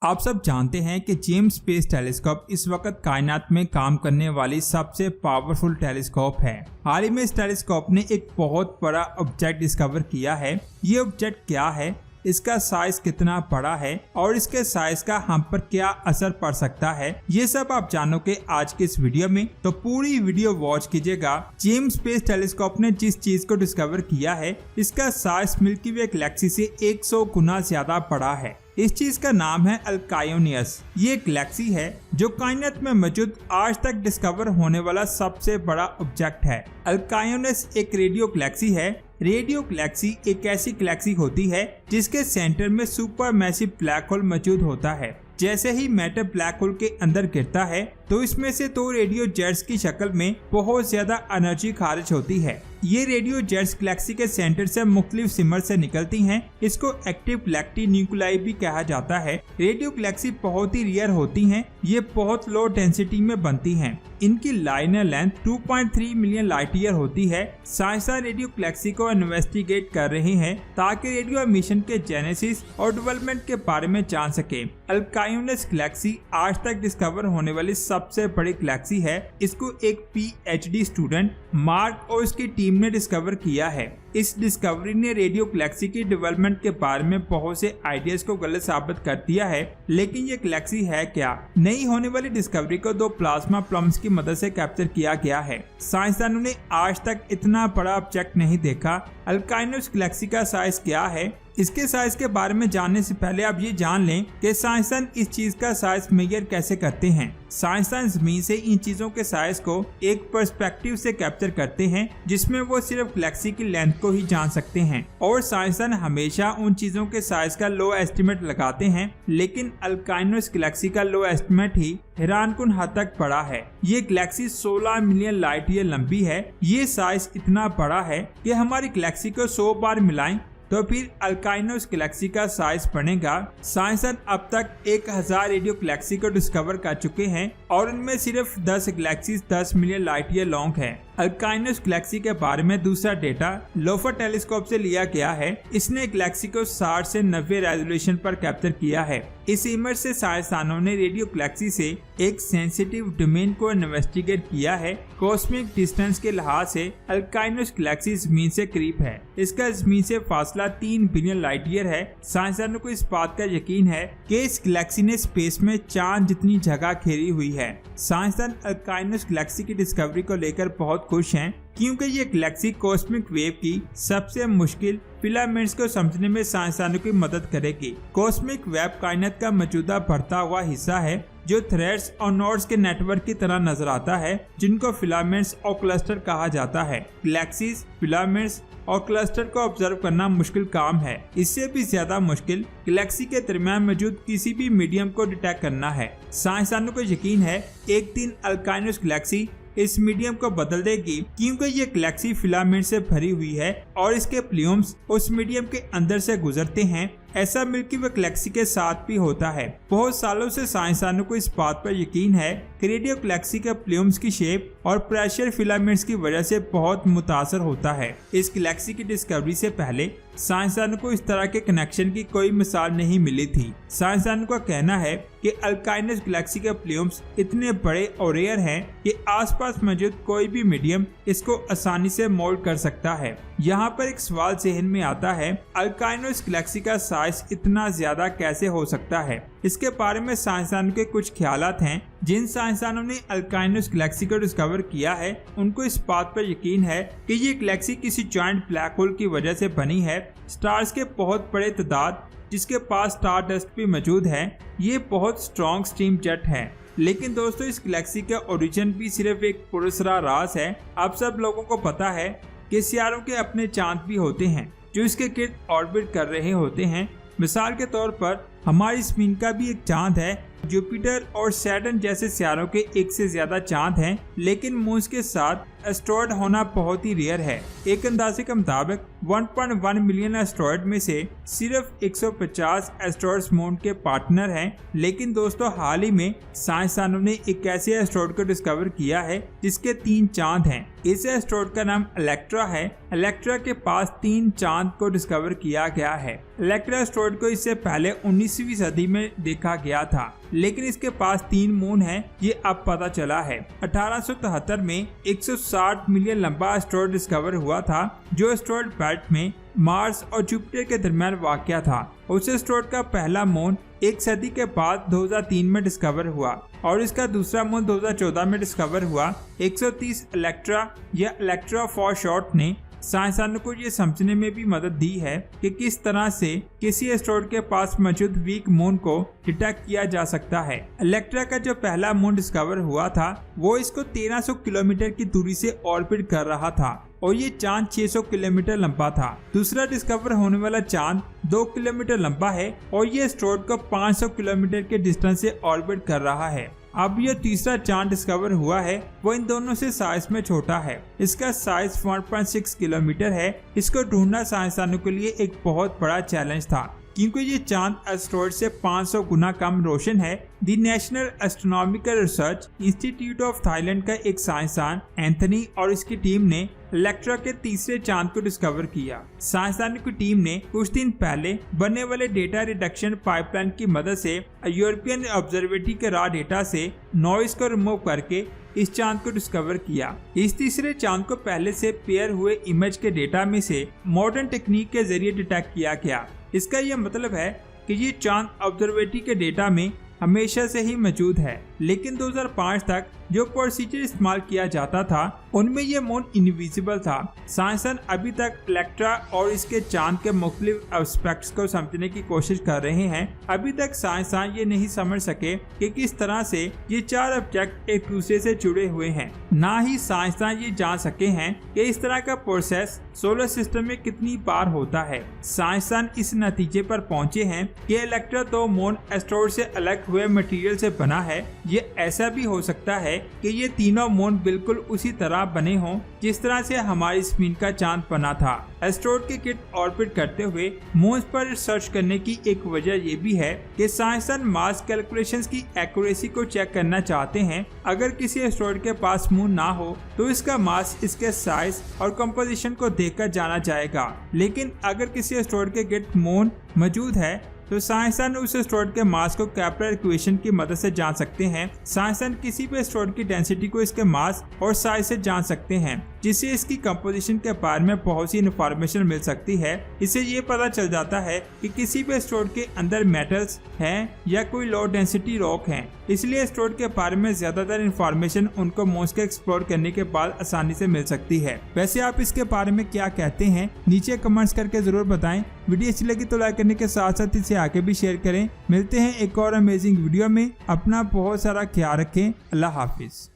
आप सब जानते हैं कि जेम्स स्पेस टेलीस्कोप इस वक्त कायनात में काम करने वाली सबसे पावरफुल टेलीस्कोप है। हाल ही में इस टेलीस्कोप ने एक बहुत बड़ा ऑब्जेक्ट डिस्कवर किया है। ये ऑब्जेक्ट क्या है, इसका साइज कितना बड़ा है और इसके साइज का हम पर क्या असर पड़ सकता है, ये सब आप जानोगे आज के इस वीडियो में। तो पूरी वीडियो वॉच कीजिएगा। जेम्स स्पेस टेलीस्कोप ने जिस चीज को डिस्कवर किया है, इसका साइज मिल्की वे गैलेक्सी से 100 गुना ज्यादा बड़ा है। इस चीज का नाम है अल्कायोनियस। ये एक गैलेक्सी है जो कायनात में मौजूद आज तक डिस्कवर होने वाला सबसे बड़ा ऑब्जेक्ट है। अल्कायोनियस एक रेडियो गैलेक्सी है। रेडियो गैलेक्सी एक ऐसी गैलेक्सी होती है जिसके सेंटर में सुपर मैसिव ब्लैक होल मौजूद होता है। जैसे ही मैटर ब्लैक होल के अंदर गिरता है तो इसमें से 2 रेडियो जेट्स की शक्ल में बहुत ज्यादा एनर्जी खारिज होती है। ये रेडियो जेट्स गैलेक्सी के सेंटर से मुख्तलिफ सिमर से निकलती हैं। इसको एक्टिव गैलेक्टिक न्यूक्लियाई भी कहा जाता है। रेडियो गैलेक्सी बहुत ही रेयर होती हैं। ये बहुत लो डेंसिटी में बनती हैं। इनकी liner length 2.3 million light year होती है। साइंसदान रेडियो गैलेक्सी को इन्वेस्टिगेट कर रहे हैं ताकि रेडियो एमिशन के जेनेसिस और डेवलपमेंट के बारे में जान सके। अल्कायोनियस गैलेक्सी आज तक डिस्कवर होने वाली सबसे बड़ी गैलेक्सी है। इसको एक PhD स्टूडेंट मार्क और उसकी टीम ने डिस्कवर किया है। इस डिस्कवरी ने रेडियो गैलेक्सी की डेवलपमेंट के बारे में बहुत से आइडियाज को गलत साबित कर दिया है। लेकिन ये गैलेक्सी है क्या? नई होने वाली डिस्कवरी को 2 प्लाज्मा प्लम्स की मदद से कैप्चर किया गया है। साइंसदानों ने आज तक इतना बड़ा ऑब्जेक्ट नहीं देखा। अल्कायोनियस गैलेक्सी का साइज क्या है? इसके साइज के बारे में जानने से पहले आप ये जान लें कि साइंसदान इस चीज का साइज मेजर कैसे करते हैं। साइंसदान जमीन से इन चीजों के साइज को एक पर्सपेक्टिव से कैप्चर करते हैं जिसमें वो सिर्फ गैलेक्सी की लेंथ को ही जान सकते हैं। और साइंसदान हमेशा उन चीजों के साइज का लो एस्टिमेट लगाते हैं, लेकिन अल्कायोनियस गैलेक्सी का लो एस्टिमेट ही हैरानकुन हद तक बड़ा है। ये गैलेक्सी 16 मिलियन लाइट ईयर लंबी है। ये साइज इतना बड़ा है कि हमारी गैलेक्सी को 100 बार मिलाएं तो फिर अल्कायोनियस गैलेक्सी का साइज बनेगा। साइंसदान अब तक 1000 रेडियो गैलेक्सी को डिस्कवर कर चुके हैं और उनमें सिर्फ 10 galaxies 10 million light year long है। अल्कायोनियस गैलेक्सी के बारे में दूसरा डेटा लोफर टेलीस्कोप से लिया गया है। इसने गैलेक्सी को 60 से 90 रेजोल्यूशन पर कैप्चर किया है। इस इमेज से साइंसदानों ने रेडियो गैलेक्सी से एक सेंसिटिव डोमेन को इन्वेस्टिगेट किया है। कॉस्मिक डिस्टेंस के लिहाज से अल्कायोनियस गैलेक्सी जमीन से करीब है। इसका जमीन से फासला 3 बिलियन लाइट ईयर है। साइंसदानों को इस बात का यकीन है कि इस गैलेक्सी ने स्पेस में चांद जितनी जगह घेरी हुई है। साइंसदान अल्कायोनियस गैलेक्सी की डिस्कवरी को लेकर बहुत खुश हैं क्योंकि ये गैलेक्सी कॉस्मिक वेव की सबसे मुश्किल फिलामेंट्स को समझने में साइंसदानों की मदद करेगी। कॉस्मिक वेव कायनात का मौजूदा बढ़ता हुआ हिस्सा है जो थ्रेड्स और नोड्स के नेटवर्क की तरह नजर आता है, जिनको फिलामेंट्स और क्लस्टर कहा जाता है। गैलेक्सीज, फिलामेंट्स और क्लस्टर को ऑब्जर्व करना मुश्किल काम है। इससे भी ज्यादा मुश्किल गैलेक्सी के दरमियान मौजूद किसी भी मीडियम को डिटेक्ट करना है। साइंसदानों को यकीन है एक दिन अल्कायोनियस गैलेक्सी इस मीडियम को बदल देगी क्योंकि ये गैलेक्सी फिलामेंट से भरी हुई है और इसके प्लूम्स उस मीडियम के अंदर से गुजरते हैं। ऐसा मिल्की वे गैलेक्सी के साथ भी होता है। बहुत सालों से साइंसदानों को इस बात पर यकीन है कि रेडियो गैलेक्सी के प्लूम्स की शेप और प्रेशर फिलामेंट्स की वजह से बहुत मुतासर होता है। इस गैलेक्सी की डिस्कवरी से पहले साइंसदानों को इस तरह के कनेक्शन की कोई मिसाल नहीं मिली थी। साइंसदानों का कहना है कि अल्कायोनियस गैलेक्सी के प्लूम्स इतने बड़े और रेयर हैं कि आसपास मौजूद कोई भी मीडियम इसको आसानी से मोल्ड कर सकता है। यहाँ पर एक सवाल ज़हन में आता है, अल्कायोनियस गैलेक्सी का साइज इतना ज्यादा कैसे हो सकता है? इसके बारे में साइंसदानों के कुछ ख्यालात हैं। जिन साइंसदानों ने अल्कायोनियस गैलेक्सी को डिस्कवर किया है उनको इस बात पर यकीन है कि ये गैलेक्सी किसी जॉइंट ब्लैक होल की वजह से बनी है। स्टार्स के बहुत बड़े तादाद जिसके पास स्टार डस्ट भी मौजूद है। ये बहुत स्ट्रॉन्ग स्ट्रीम जेट है। लेकिन दोस्तों, इस गैलेक्सी का ओरिजिन भी सिर्फ एक पुरस्कार राज है। आप सब लोगों को पता है कि सितारों के अपने चांद भी होते हैं जो इसके गिर्द ऑर्बिट कर रहे होते हैं। मिसाल के तौर पर हमारी ज़मीन का भी एक चांद है। जुपिटर और सैटर्न जैसे सितारों के 1 से ज्यादा चांद हैं, लेकिन मून के साथ एस्टेरॉयड होना बहुत ही रेयर है। एक अंदाजे के मुताबिक 1.1 मिलियन एस्टेरॉयड में से सिर्फ 150 एस्टेरॉयड्स मून के पार्टनर हैं। लेकिन दोस्तों, हाल ही में साइंसदानों ने एक ऐसे एस्टेरॉयड को डिस्कवर किया है जिसके 3 चांद हैं। इस एस्टेरॉयड का नाम इलेक्ट्रा है। इलेक्ट्रा के पास 3 चांद को डिस्कवर किया गया है। इलेक्ट्रा एस्टेरॉयड को इससे पहले 19वीं सदी में देखा गया था, लेकिन इसके पास 3 मून हैं, ये अब पता चला है। 1873 में 160 मिलियन लंबा एस्टेरॉयड डिस्कवर हुआ था, जो एस्टेरॉयड बेल्ट में मार्स और जुपिटर के दरमियान वाक़या था। उस एस्टेरॉयड का पहला मून 1 सदी के बाद 2003 में डिस्कवर हुआ और इसका दूसरा मून 2014 में डिस्कवर हुआ। 130 इलेक्ट्रा या इलेक्ट्रा फॉर शॉर्ट ने साइंसदानों को ये समझने में भी मदद दी है कि किस तरह से किसी एस्टेरॉयड के पास मौजूद वीक मून को डिटेक्ट किया जा सकता है। इलेक्ट्रा का जो पहला मून डिस्कवर हुआ था वो इसको 1300 किलोमीटर की दूरी से ऑर्बिट कर रहा था और ये चांद 600 किलोमीटर लंबा था। दूसरा डिस्कवर होने वाला चांद 2 किलोमीटर लंबा है और ये एस्टेरॉयड को 500 किलोमीटर के डिस्टेंस से ऑर्बिट कर रहा है। अब ये तीसरा चांद डिस्कवर हुआ है, वो इन दोनों से साइज में छोटा है। इसका साइज 1.6 किलोमीटर है। इसको ढूंढना साइंसदानों के लिए एक बहुत बड़ा चैलेंज था, क्योंकि ये चांद एस्टेरॉयड से 500 गुना कम रोशन है। The national astronomical research institute of Thailand का एक साइंसदान एंथनी और इसकी टीम ने इलेक्ट्रा के तीसरे चांद को डिस्कवर किया। साइंसदानों की टीम ने कुछ दिन पहले बनने वाले डेटा रिडक्शन पाइपलाइन की मदद से यूरोपियन ऑब्जर्वेटरी के रॉ डेटा से नॉइस को रिमूव करके इस चांद को डिस्कवर किया। इस तीसरे चांद को पहले से पेयर हुए इमेज के डेटा में से मॉडर्न टेक्निक के जरिए डिटेक्ट किया गया। इसका यह मतलब है कि ये चांद ऑब्जर्वेटरी के डेटा में हमेशा से ही मौजूद है, लेकिन 2005 तक जो प्रोसीजर इस्तेमाल किया जाता था उनमें यह मून इनविजिबल था। साइंसदान अभी तक इलेक्ट्रा और इसके चांद के मुख्तलिफ एस्पेक्ट्स को समझने की कोशिश कर रहे हैं। अभी तक साइंसदान ये नहीं समझ सके कि किस तरह से ये 4 ऑब्जेक्ट एक दूसरे से जुड़े हुए हैं। ना ही साइंसदान ये जान सके हैं कि इस तरह का प्रोसेस सोलर सिस्टम में कितनी बार होता है। साइंसदान इस नतीजे पर पहुंचे हैं कि इलेक्ट्रा तो मून एस्टेरॉयड से अलग हुए मटेरियल से बना है। ये ऐसा भी हो सकता है कि ये तीनों मून बिल्कुल उसी तरह बने हों जिस तरह से हमारी जमीन का चांद बना था। एस्टेरॉयड के किट ऑर्बिट करते हुए मून पर रिसर्च करने की एक वजह ये भी है कि साइंसदान मास कैलकुलेशंस की एक्यूरेसी को चेक करना चाहते हैं। अगर किसी एस्टेरॉयड के पास मून ना हो तो इसका मास इसके साइज और कंपोजिशन को देखकर जाना जाएगा, लेकिन अगर किसी एस्टेरॉयड के किट मून मौजूद है तो साइंसदान उस एस्टेरॉयड के मास को केपलर इक्वेशन की मदद से जान सकते हैं। साइंसदान किसी भी एस्टेरॉयड की डेंसिटी को इसके मास और साइज से जान सकते हैं, जिससे इसकी कंपोजिशन के बारे में बहुत सी इन्फॉर्मेशन मिल सकती है। इससे ये पता चल जाता है कि किसी भी एस्टेरॉयड के अंदर मेटल्स हैं या कोई लो डेंसिटी रॉक हैं। इसलिए एस्टेरॉयड के बारे में ज्यादातर इन्फॉर्मेशन उनको मून के एक्सप्लोर करने के बाद आसानी से मिल सकती है। वैसे आप इसके बारे में क्या कहते हैं, नीचे कमेंट्स करके जरूर बताएं। वीडियो अच्छी लगी तो लाइक करने के साथ साथ इसे आगे भी शेयर करें। मिलते हैं एक और अमेजिंग वीडियो में। अपना बहुत सारा ख्याल रखें। अल्लाह हाफिज।